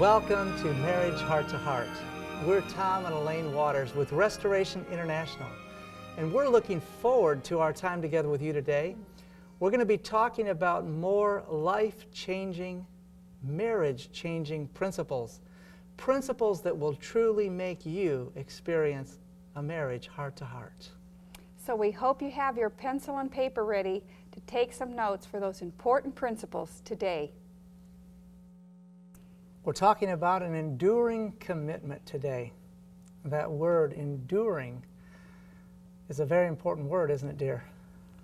Welcome to Marriage Heart to Heart. We're Tom and Alane Waters with Restoration International, and we're looking forward to our time together with you today. We're going to be talking about more life-changing, marriage-changing principles that will truly make you experience a marriage heart to heart. So we hope you have your pencil and paper ready to take some notes for those important principles today. We're talking about an enduring commitment today. That word, enduring, is a very important word, isn't it, dear?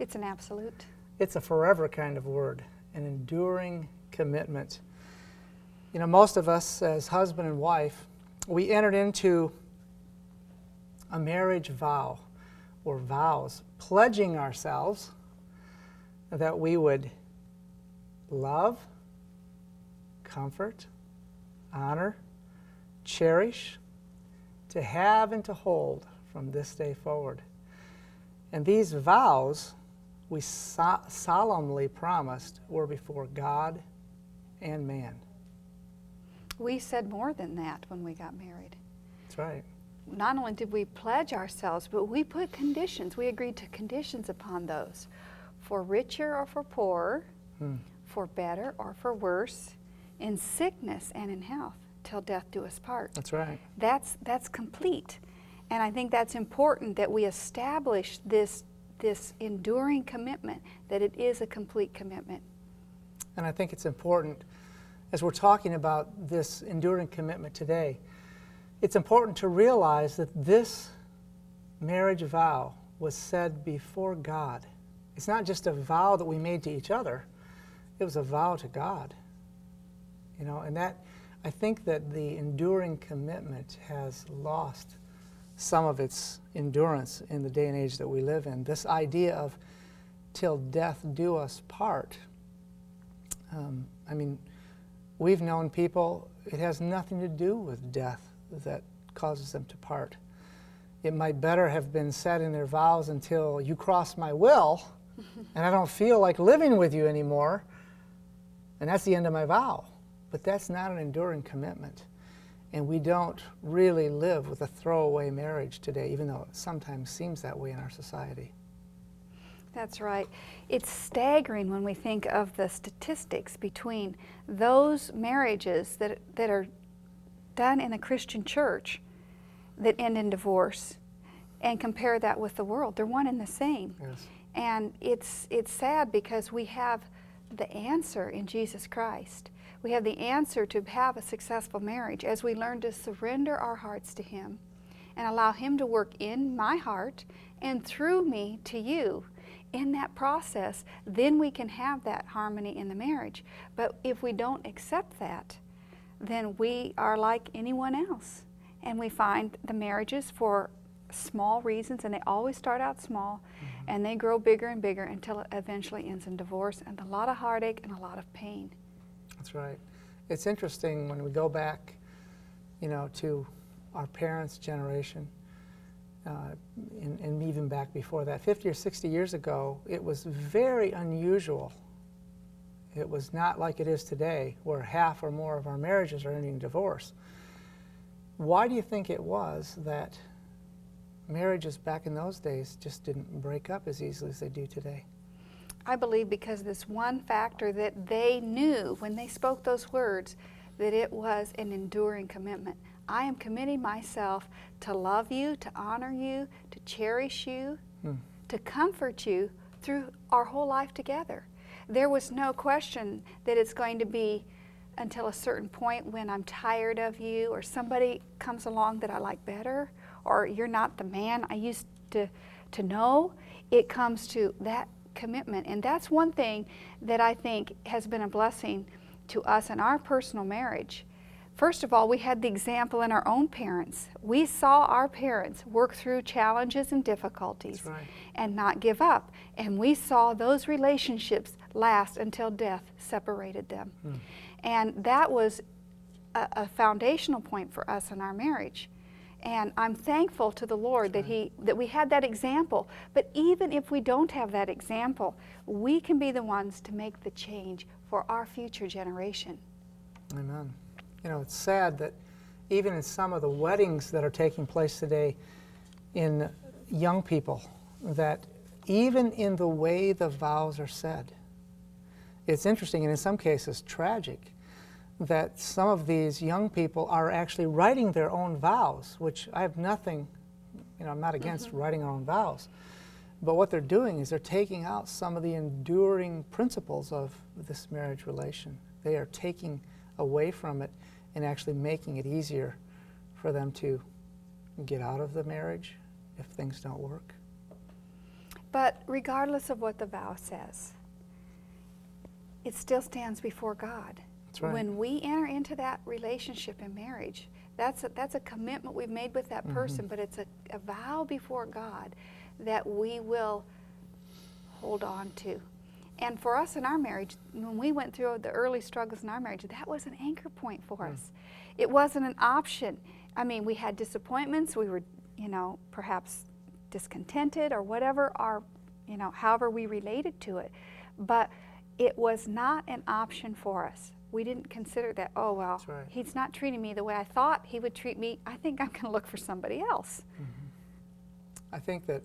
It's an absolute. It's a forever kind of word, an enduring commitment. You know, most of us as husband and wife, we entered into a marriage vow or vows, pledging ourselves that we would love, comfort, honor, cherish, to have and to hold from this day forward. And these vows we solemnly promised were before God and man. We said more than that when we got married. That's right. Not only did we pledge ourselves, but we put conditions. We agreed to conditions upon those. For richer or for poorer, for better or for worse, in sickness and in health, till death do us part. That's right. That's complete. And I think that's important that we establish this enduring commitment, that it is a complete commitment. And I think it's important, as we're talking about this enduring commitment today, it's important to realize that this marriage vow was said before God. It's not just a vow that we made to each other, it was a vow to God. You know, and that, I think that the enduring commitment has lost some of its endurance in the day and age that we live in. This idea of till death do us part. I mean, we've known people, it has nothing to do with death that causes them to part. It might better have been said in their vows until you cross my will and I don't feel like living with you anymore, and that's the end of my vow. But that's not an enduring commitment. And we don't really live with a throwaway marriage today, even though it sometimes seems that way in our society. That's right. It's staggering when we think of the statistics between those marriages that are done in the Christian church that end in divorce and compare that with the world. They're one and the same. Yes. And it's sad because we have the answer in Jesus Christ. We have the answer to have a successful marriage as we learn to surrender our hearts to Him and allow Him to work in my heart and through me to you. In that process, then we can have that harmony in the marriage. But if we don't accept that, then we are like anyone else. And we find the marriages for small reasons, and they always start out small, and they grow bigger and bigger until it eventually ends in divorce and a lot of heartache and a lot of pain. That's right. It's interesting when we go back, you know, to our parents' generation, and even back before that, 50 or 60 years ago, it was very unusual. It was not like it is today, where half or more of our marriages are ending in divorce. Why do you think it was that marriages back in those days just didn't break up as easily as they do today? I believe because this one factor that they knew when they spoke those words, that it was an enduring commitment. I am committing myself to love you, to honor you, to cherish you, to comfort you through our whole life together. There was no question that it's going to be until a certain point when I'm tired of you, or somebody comes along that I like better, or you're not the man I used to know. It comes to that commitment. And that's one thing that I think has been a blessing to us in our personal marriage. First of all, we had the example in our own parents. We saw our parents work through challenges and difficulties and not give up. And we saw those relationships last until death separated them. And that was a foundational point for us in our marriage. And I'm thankful to the Lord that we had that example. But even if we don't have that example, we can be the ones to make the change for our future generation. Amen. You know, it's sad that even in some of the weddings that are taking place today in young people, that even in the way the vows are said, it's interesting and in some cases tragic that some of these young people are actually writing their own vows, which I have nothing, you know, I'm not against writing our own vows. But what they're doing is they're taking out some of the enduring principles of this marriage relation. They are taking away from it and actually making it easier for them to get out of the marriage if things don't work. But regardless of what the vow says, it still stands before God. That's right. When we enter into that relationship in marriage, that's a commitment we've made with that person, but it's a vow before God that we will hold on to. And for us in our marriage, when we went through the early struggles in our marriage, that was an anchor point for us. It wasn't an option. I mean, we had disappointments. We were, you know, perhaps discontented or whatever our, you know, however we related to it. But it was not an option for us. We didn't consider that, oh, well, That's right. he's not treating me the way I thought he would treat me. I think I'm going to look for somebody else. I think that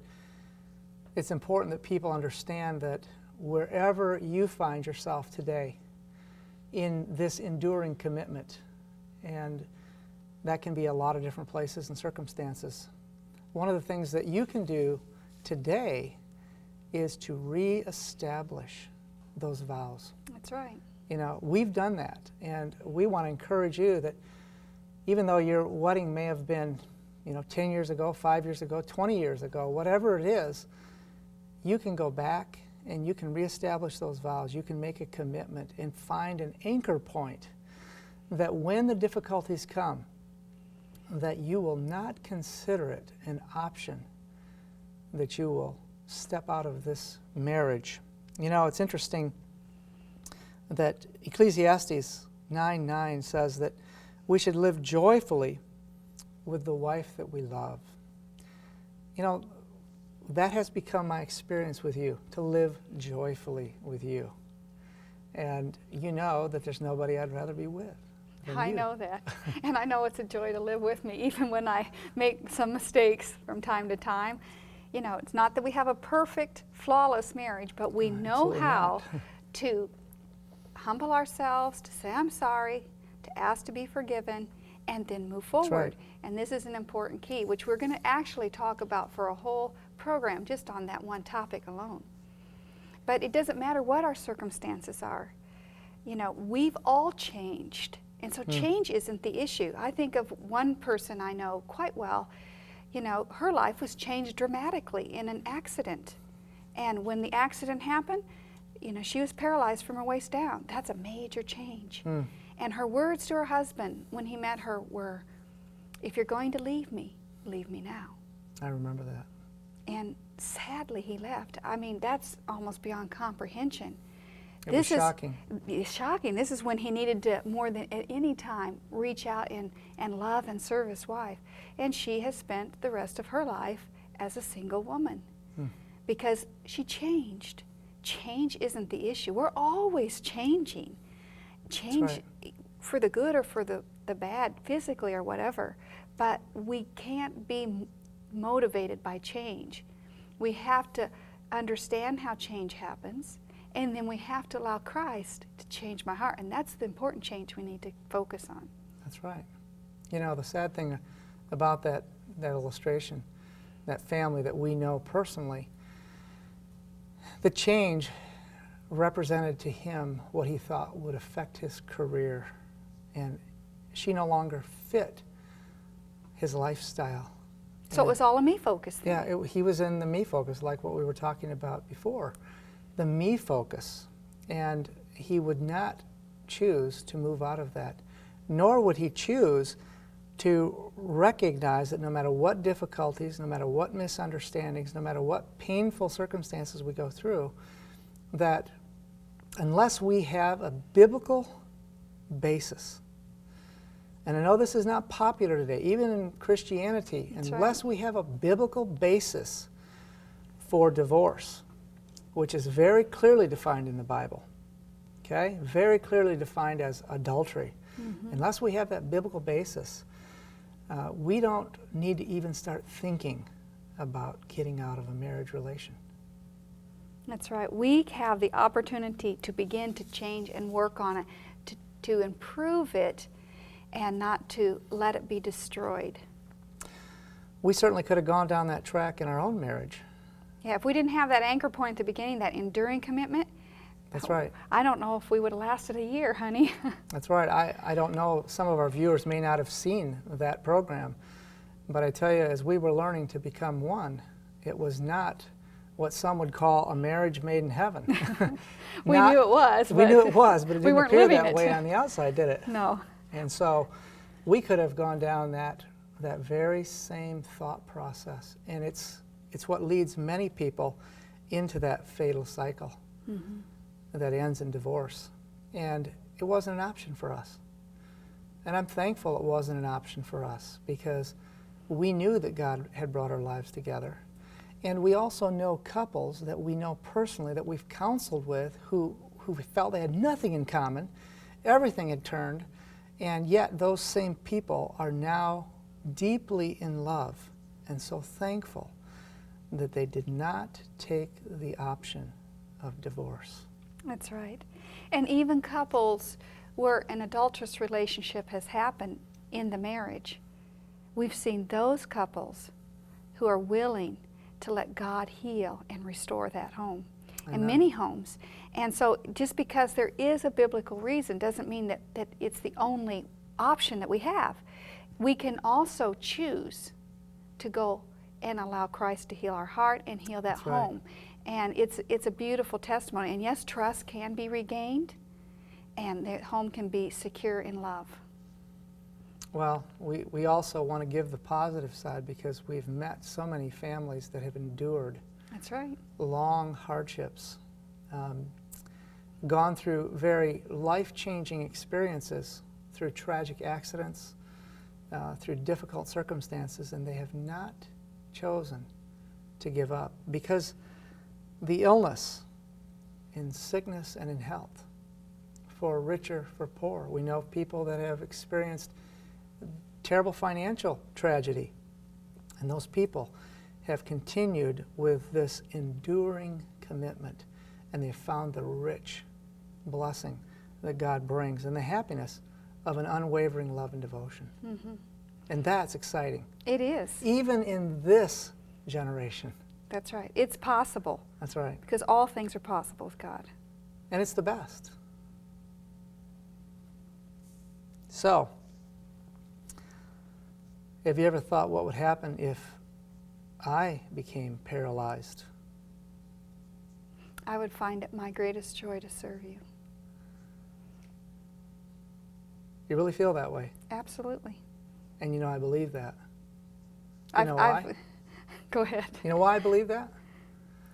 it's important that people understand that wherever you find yourself today in this enduring commitment, and that can be a lot of different places and circumstances, one of the things that you can do today is to reestablish those vows. That's right. You know, we've done that, and we want to encourage you that even though your wedding may have been, you know, 10 years ago, 5 years ago, 20 years ago, whatever it is, you can go back and you can reestablish those vows. You can make a commitment and find an anchor point that when the difficulties come, that you will not consider it an option, that you will step out of this marriage. You know, it's interesting that Ecclesiastes 9:9 says that we should live joyfully with the wife that we love. You know, that has become my experience with you, to live joyfully with you. And you know that there's nobody I'd rather be with than I you. know that. And I know it's a joy to live with me, even when I make some mistakes from time to time. You know, it's not that we have a perfect, flawless marriage, but we know Absolutely how not. to humble ourselves, to say, I'm sorry, to ask to be forgiven, and then move forward. right. And this is an important key, which we're going to actually talk about for a whole program just on that one topic alone. But it doesn't matter what our circumstances are. You know, we've all changed. And so change isn't the issue. I think of one person I know quite well. You know, her life was changed dramatically in an accident. And when the accident happened, you know, she was paralyzed from her waist down. That's a major change. And her words to her husband when he met her were, if you're going to leave me now. I remember that. And sadly, he left. I mean, that's almost beyond comprehension. It was shocking. It's shocking. This is when he needed to, more than at any time, reach out and love and serve his wife. And she has spent the rest of her life as a single woman because she changed. Change isn't the issue. We're always changing. Change right. for the good or for the bad, physically or whatever. But we can't be motivated by change. We have to understand how change happens, and then we have to allow Christ to change my heart. And that's the important change we need to focus on. That's right. You know, the sad thing about that illustration, that family that we know personally, the change represented to him what he thought would affect his career, and she no longer fit his lifestyle. So it was all a me focus then. Yeah, he was in the me focus, like what we were talking about before, the me focus, and he would not choose to move out of that, nor would he choose to recognize that no matter what difficulties, no matter what misunderstandings, no matter what painful circumstances we go through, that unless we have a biblical basis, and I know this is not popular today, even in Christianity, That's unless right. we have a biblical basis for divorce, which is very clearly defined in the Bible, okay? Very clearly defined as adultery. Unless we have that biblical basis, we don't need to even start thinking about getting out of a marriage relation. That's right. We have the opportunity to begin to change and work on it, to improve it, and not to let it be destroyed. We certainly could have gone down that track in our own marriage. Yeah, if we didn't have that anchor point at the beginning, that enduring commitment, That's right. I don't know if we would have lasted a year, honey. That's right. I don't know, some of our viewers may not have seen that program, but I tell you, as we were learning to become one, it was not what some would call a marriage made in heaven. We knew it was. We knew it was, but it we didn't weren't appear living that it. way on the outside, did it? No. And so we could have gone down that very same thought process, and it's what leads many people into that fatal cycle that ends in divorce. And it wasn't an option for us. And I'm thankful it wasn't an option for us, because we knew that God had brought our lives together. And we also know couples that we know personally, that we've counseled with, who felt they had nothing in common, everything had turned, and yet those same people are now deeply in love and so thankful that they did not take the option of divorce. That's right. And even couples where an adulterous relationship has happened in the marriage, we've seen those couples who are willing to let God heal and restore that home. Amen. And many homes. And so just because there is a biblical reason doesn't mean that it's the only option that we have. We can also choose to go and allow Christ to heal our heart and heal that That's right. home. And it's a beautiful testimony. And yes, trust can be regained, and the home can be secure in love. Well, we also want to give the positive side, because we've met so many families that have endured That's right. long hardships, gone through very life-changing experiences, through tragic accidents, through difficult circumstances, and they have not chosen to give up, because the illness in sickness and in health, for richer, for poor. We know people that have experienced terrible financial tragedy, and those people have continued with this enduring commitment, and they've found the rich blessing that God brings and the happiness of an unwavering love and devotion. And that's exciting. It is. Even in this generation. That's right. It's possible, That's right. because all things are possible with God. And it's the best. So, have you ever thought what would happen if I became paralyzed? I would find it my greatest joy to serve you. You really feel that way? Absolutely. And you know, I believe that. You know why? Go ahead. You know why I believe that?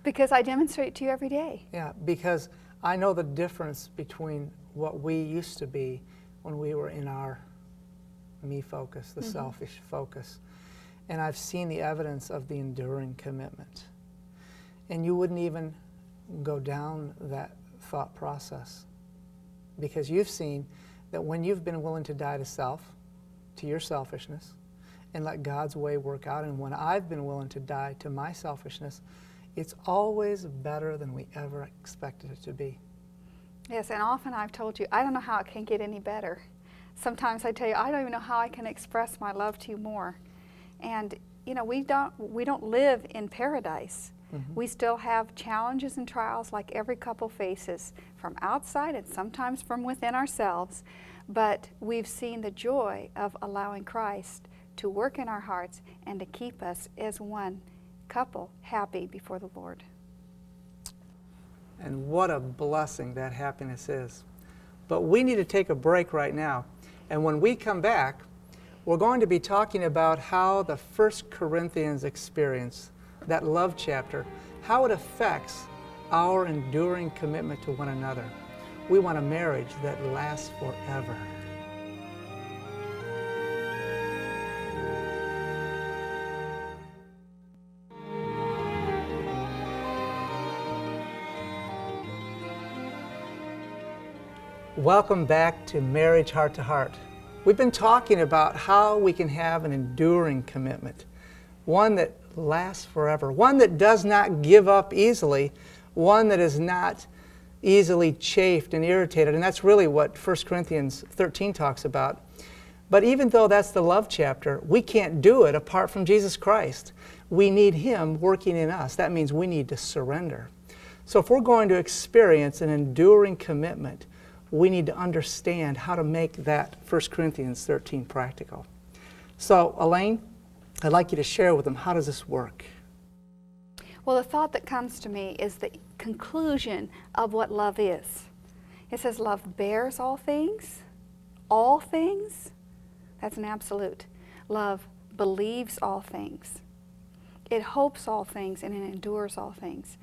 Because I demonstrate to you every day. Yeah, because I know the difference between what we used to be when we were in our me focus, the selfish focus. And I've seen the evidence of the enduring commitment. And you wouldn't even go down that thought process, because you've seen that when you've been willing to die to self, to your selfishness, and let God's way work out, and when I've been willing to die to my selfishness, it's always better than we ever expected it to be. Yes, and often I've told you, I don't know how it can get any better. Sometimes I tell you, I don't even know how I can express my love to you more. And you know, we don't live in paradise. We still have challenges and trials like every couple faces, from outside and sometimes from within ourselves. But we've seen the joy of allowing Christ to work in our hearts and to keep us as one couple happy before the Lord. And what a blessing that happiness is. But we need to take a break right now. And when we come back, we're going to be talking about how the 1 Corinthians experience, that love chapter, how it affects our enduring commitment to one another. We want a marriage that lasts forever. Welcome back to Marriage Heart to Heart. We've been talking about how we can have an enduring commitment, one that lasts forever, one that does not give up easily, one that is not easily chafed and irritated. And that's really what 1 Corinthians 13 talks about. But even though that's the love chapter, we can't do it apart from Jesus Christ. We need Him working in us. That means we need to surrender. So if we're going to experience an enduring commitment, we need to understand how to make that 1 Corinthians 13 practical. So, Alane, I'd like you to share with them, how does this work? Well, the thought that comes to me is the conclusion of what love is. It says love bears all things. All things? That's an absolute. Love believes all things. It hopes all things and it endures all things.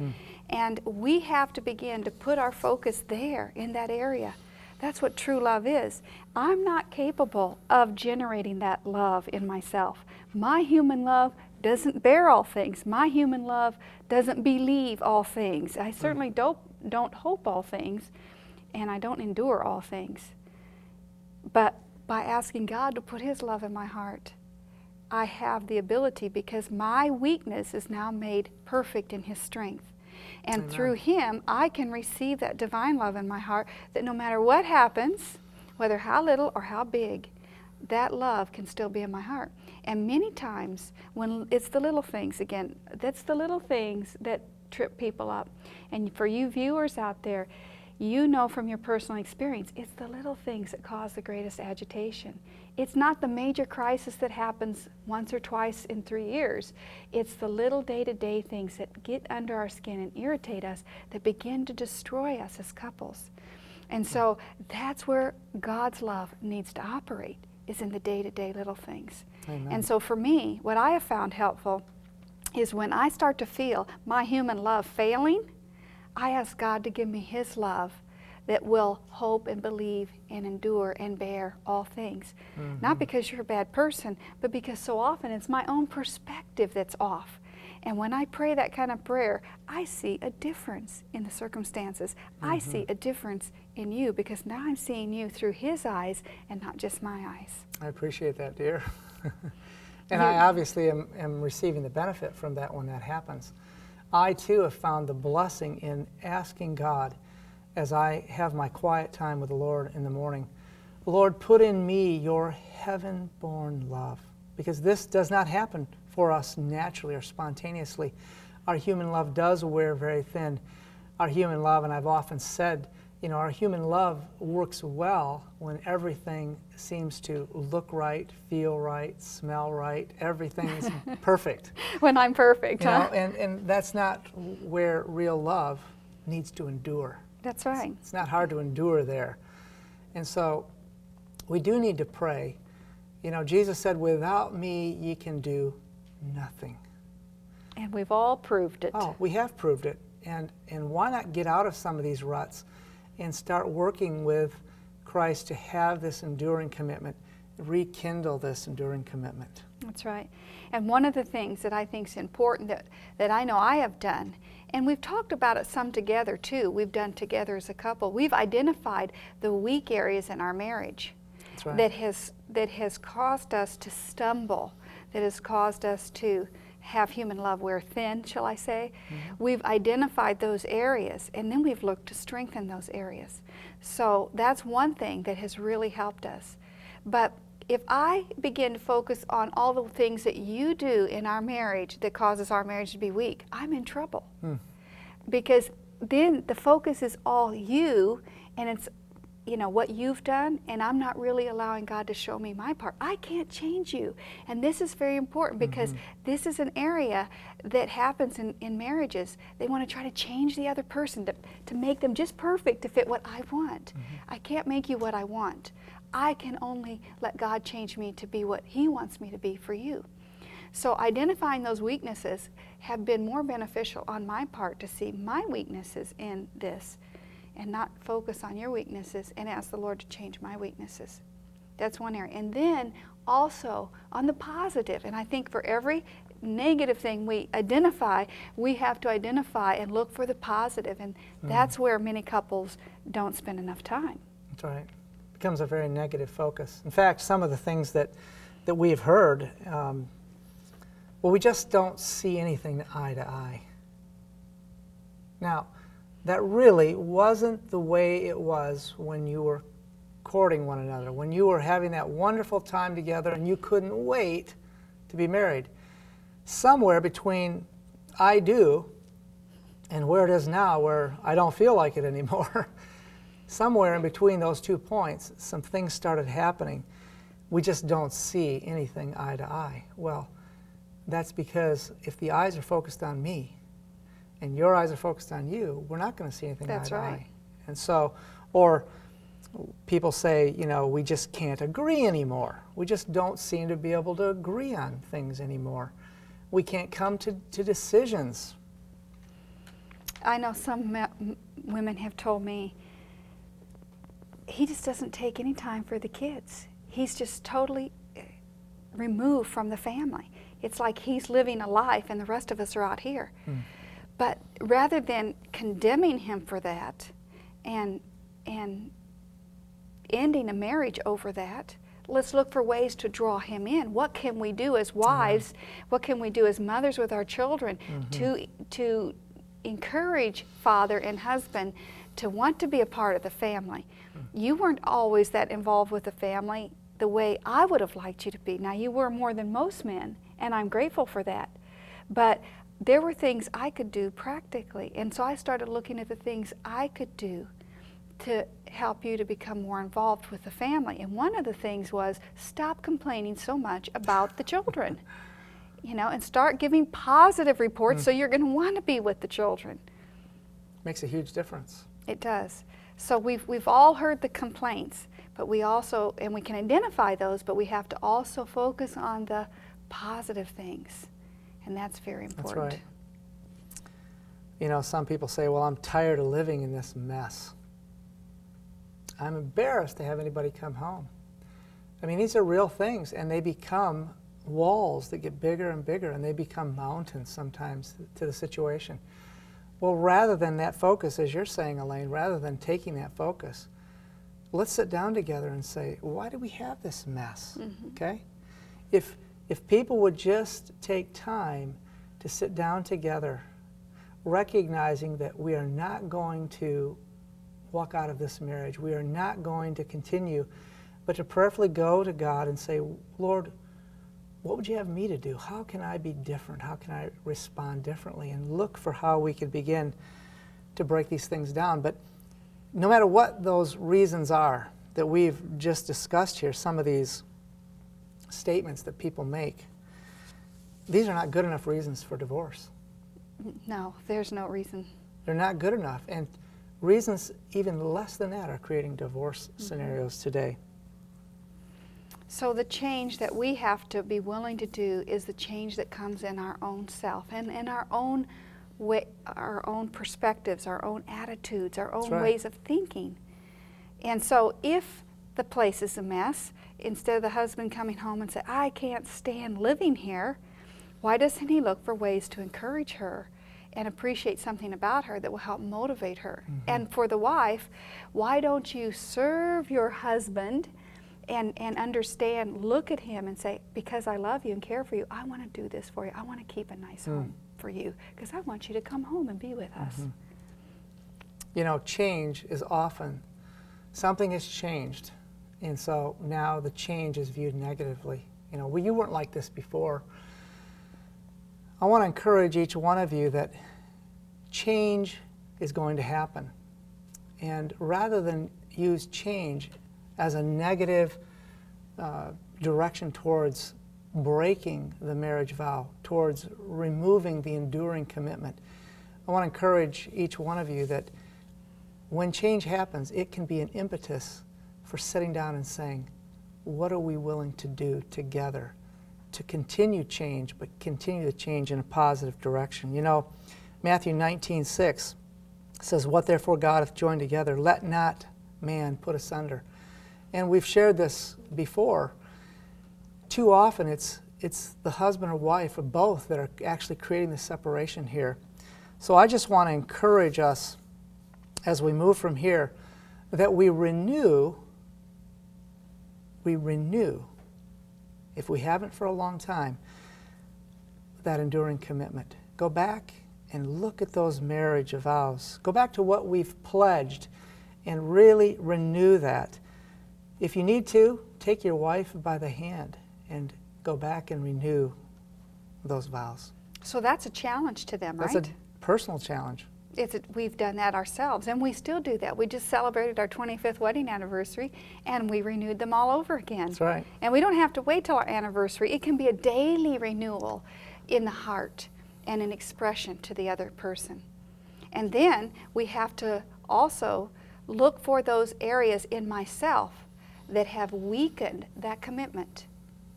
And we have to begin to put our focus there in that area. That's what true love is. I'm not capable of generating that love in myself. My human love doesn't bear all things. My human love doesn't believe all things. I certainly don't hope all things, and I don't endure all things. But by asking God to put His love in my heart, I have the ability, because my weakness is now made perfect in His strength. And Amen. Through Him, I can receive that divine love in my heart, that no matter what happens, whether how little or how big, that love can still be in my heart. And many times, when it's the little things, again, that's the little things that trip people up. And for you viewers out there, you know from your personal experience, it's the little things that cause the greatest agitation. It's not the major crisis that happens once or twice in 3 years. It's the little day-to-day things that get under our skin and irritate us, that begin to destroy us as couples. And so that's where God's love needs to operate, is in the day-to-day little things. Amen. And so for me, what I have found helpful is when I start to feel my human love failing, I ask God to give me His love that will hope and believe and endure and bear all things. Not because you're a bad person, but because so often it's my own perspective that's off. And when I pray that kind of prayer, I see a difference in the circumstances. I see a difference in you, because now I'm seeing you through His eyes and not just my eyes. I appreciate that, dear. And I obviously am receiving the benefit from that when that happens. I too have found the blessing in asking God, as I have my quiet time with the Lord in the morning, Lord, put in me your heaven-born love, because this does not happen for us naturally or spontaneously. Our human love does wear very thin. Our human love, and I've often said, you know, our human love works well when everything seems to look right, feel right, smell right. Everything is perfect. When I'm perfect, You huh? know, and that's not where real love needs to endure. That's right. It's not hard to endure there. And so we do need to pray. You know, Jesus said, without me ye can do nothing. And we've all proved it. Oh, we have proved it. And why not get out of some of these ruts and start working with Christ to have this enduring commitment, rekindle this enduring commitment. That's right. And one of the things that I think is important that I know I have done, and we've talked about it some together too, we've done together as a couple, we've identified the weak areas in our marriage. That's right. that has caused us to stumble, that has caused us to have human love wear thin, shall I say. We've identified those areas, and then we've looked to strengthen those areas. So that's one thing that has really helped us. But if I begin to focus on all the things that you do in our marriage that causes our marriage to be weak, I'm in trouble. Because then the focus is all you, and it's, you know, what you've done, and I'm not really allowing God to show me my part. I can't change you. And this is very important, because this is an area that happens in marriages. They want to try to change the other person to make them just perfect to fit what I want. I can't make you what I want. I can only let God change me to be what He wants me to be for you. So identifying those weaknesses have been more beneficial on my part, to see my weaknesses in this and not focus on your weaknesses, and ask the Lord to change my weaknesses. That's one area. And then also on the positive, and I think for every negative thing we identify, we have to identify and look for the positive, and that's where many couples don't spend enough time. That's right. It becomes a very negative focus. In fact, some of the things that we've heard, well, we just don't see anything eye to eye. Now, that really wasn't the way it was when you were courting one another, when you were having that wonderful time together and you couldn't wait to be married. Somewhere between I do and where it is now, where I don't feel like it anymore, somewhere in between those 2 points, some things started happening. We just don't see anything eye to eye. Well, that's because if the eyes are focused on me and your eyes are focused on you, we're not going to see anything eye to eye. And so, or people say, you know, we just can't agree anymore. We just don't seem to be able to agree on things anymore. We can't come to decisions. I know some women have told me, he just doesn't take any time for the kids. He's just totally removed from the family. It's like he's living a life and the rest of us are out here. But rather than condemning him for that and ending a marriage over that, let's look for ways to draw him in. What can we do as wives? What can we do as mothers with our children to encourage father and husband to want to be a part of the family? You weren't always that involved with the family the way I would have liked you to be. Now, you were more than most men, and I'm grateful for that. But there were things I could do practically, and so I started looking at the things I could do to help you to become more involved with the family. And one of the things was stop complaining so much about the children, you know, and start giving positive reports so you're going to want to be with the children. Makes a huge difference. It does. So we've all heard the complaints, but we also, and we can identify those, but we have to also focus on the positive things, and that's very important. That's right. You know, some people say, well, I'm tired of living in this mess. I'm embarrassed to have anybody come home. I mean, these are real things, and they become walls that get bigger and bigger, and they become mountains sometimes to the situation. Well, rather than that focus, as you're saying, Alane, rather than taking that focus, let's sit down together and say, why do we have this mess? Okay? If people would just take time to sit down together, recognizing that we are not going to walk out of this marriage, we are not going to continue, but to prayerfully go to God and say, Lord, what would you have me to do? How can I be different? How can I respond differently? And look for how we could begin to break these things down. But no matter what those reasons are that we've just discussed here, some of these statements that people make, these are not good enough reasons for divorce. No, there's no reason. They're not good enough. And reasons even less than that are creating divorce scenarios today. So the change that we have to be willing to do is the change that comes in our own self and in our own way, our own perspectives, our own attitudes, our own ways of thinking. And so if the place is a mess, instead of the husband coming home and say, I can't stand living here, why doesn't he look for ways to encourage her and appreciate something about her that will help motivate her? And for the wife, why don't you serve your husband and understand, look at him and say, because I love you and care for you, I want to do this for you. I want to keep a nice home for you because I want you to come home and be with us. You know, change is often, something has changed, and so now the change is viewed negatively. You know, well, you weren't like this before. I want to encourage each one of you that change is going to happen. And rather than use change as a negative direction towards breaking the marriage vow, towards removing the enduring commitment, I want to encourage each one of you that when change happens, it can be an impetus for sitting down and saying, what are we willing to do together to continue change, but continue to change in a positive direction? You know, Matthew 19:6 says, what therefore God hath joined together, let not man put asunder. And we've shared this before. Too often it's the husband or wife or both that are actually creating the separation here. So I just want to encourage us as we move from here that we renew, if we haven't for a long time, that enduring commitment. Go back and look at those marriage vows. Go back to what we've pledged and really renew that. If you need to, take your wife by the hand and go back and renew those vows. So that's a challenge to them, right? That's a personal challenge. We've done that ourselves, and we still do that. We just celebrated our 25th wedding anniversary, and we renewed them all over again. That's right. And we don't have to wait till our anniversary. It can be a daily renewal in the heart and an expression to the other person. And then we have to also look for those areas in myself that have weakened that commitment.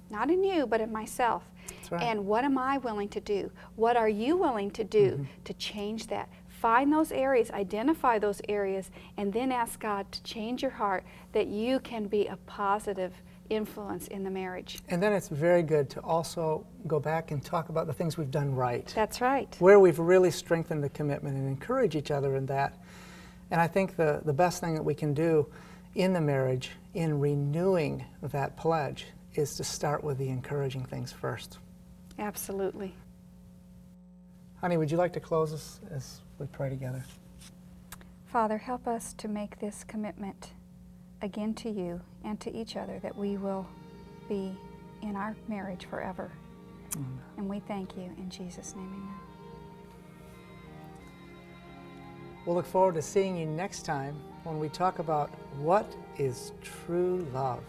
Not in you, but in myself. That's right. And what am I willing to do? What are you willing to do to change that? Find those areas, identify those areas, and then ask God to change your heart that you can be a positive influence in the marriage. And then it's very good to also go back and talk about the things we've done right. That's right. Where we've really strengthened the commitment and encourage each other in that. And I think the best thing that we can do in the marriage, in renewing that pledge, is to start with the encouraging things first. Absolutely. Honey, would you like to close us as we pray together? Father, help us to make this commitment again to you and to each other, that we will be in our marriage forever. And we thank you in Jesus' name, amen. We'll look forward to seeing you next time when we talk about what is true love.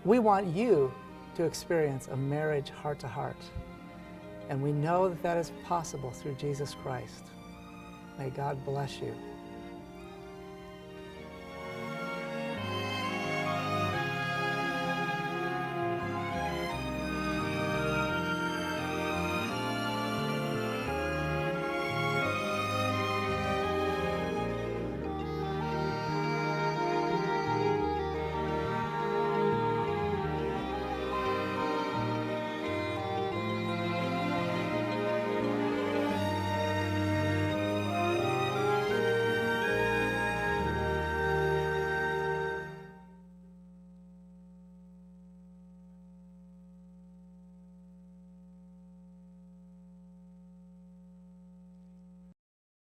We want you to experience a marriage heart to heart. And we know that that is possible through Jesus Christ. May God bless you.